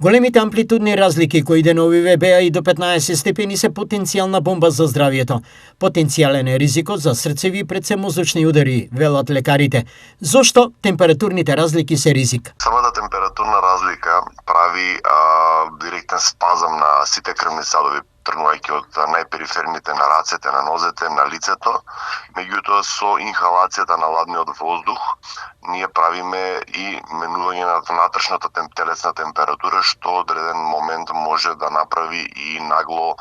Големите амплитудни разлики кои деновиве беа и до 15 степени се потенцијална бомба за здравието. Потенцијален е ризикот за срцеви и предсемозочни удари, велат лекарите. Зошто температурните разлики се ризик? Самата температурна разлика прави директен спазам на сите крвни садови, тргнувајќи од најпериферните на рацете, на нозете, на лицето. Меѓутоа, со инхалацијата на ладниот воздух, ние правиме и менување на внатрешната телесна температура, што одреден момент може да направи и нагло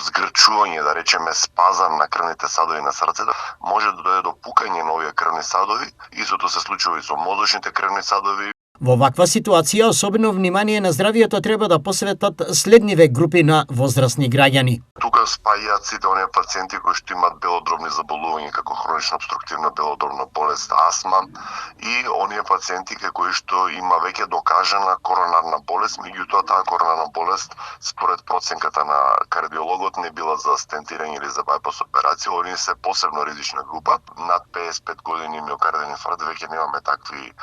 згрчување, да речеме спазам на крвните садови на срцето. Може да дојде до пукање на овие крвни садови, истото се случува и со мозочните крвни садови. Во ваква ситуација особено внимание на здравието треба да посветат следниве групи на возрастни граѓани. Тука спаѓаат сите оние пациенти кои што имаат белодробни заболувања како хронична обструктивна белодробна болест, астма и оние пациенти кои што има веќе докажана коронарна болест, меѓутоа таа коронарна болест според проценката на кардиологот не била за стентирање или за байпас операција. Оние се посебно ризична група. Над 55 години миокарден инфаркт веќе немаме такви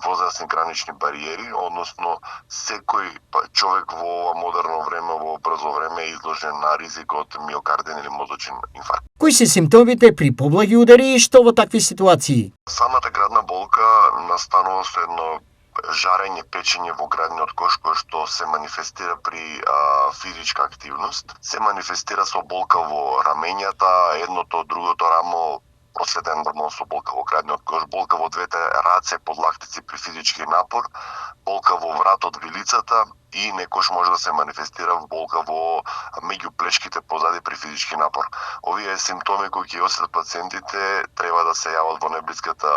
возрастни гранични бариери, односно секој човек во ова модерно време, во брзо време е изложен на ризик од миокарден или мозочен инфаркт. Кои се симптомите при поблаги удари и што во такви ситуации? Самата градна болка настанува со едно жарење, печење во градниот кош, кој што се манифестира при физичка активност. Се манифестира со болка во рамењата, едното, другото рамо, проследен нормално со болка во градниот кош, болка во двете раце под лактици при физички напор, болка во вратот вилицата и некош може да се манифестира болка во меѓу плешките позади при физички напор. Овие симптоми кои ќе осетат пациентите треба да се јават во најблиската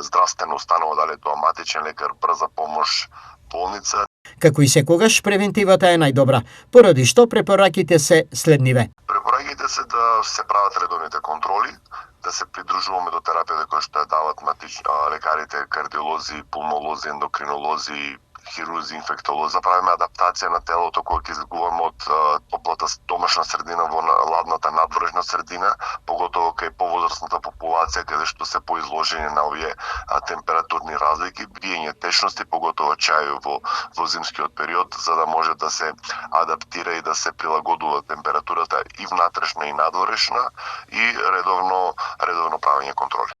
здравствена установа, дали тоа матичен лекар, брза помош, болница. Како и секогаш, превентивата е најдобра, поради што препораките се следниве. Препораките се да се прават редовните контроли, да се придружуваме до терапијата која што ја дават лекарите, кардиолози, пулмолози, ендокринолози, хирурзи, инфектолози, да правиме адаптација на телото кога ќе изгубаме од топлата домашна средина во ладната надворешна средина, поготово кај повозрастната популација каде што се поизложени на овие температурни разлики, биење течности, поготово чај во зимскиот период, за да може да се адаптира и да се прилагодува температурата и внатрешна и надворешна и редовно правење контроли.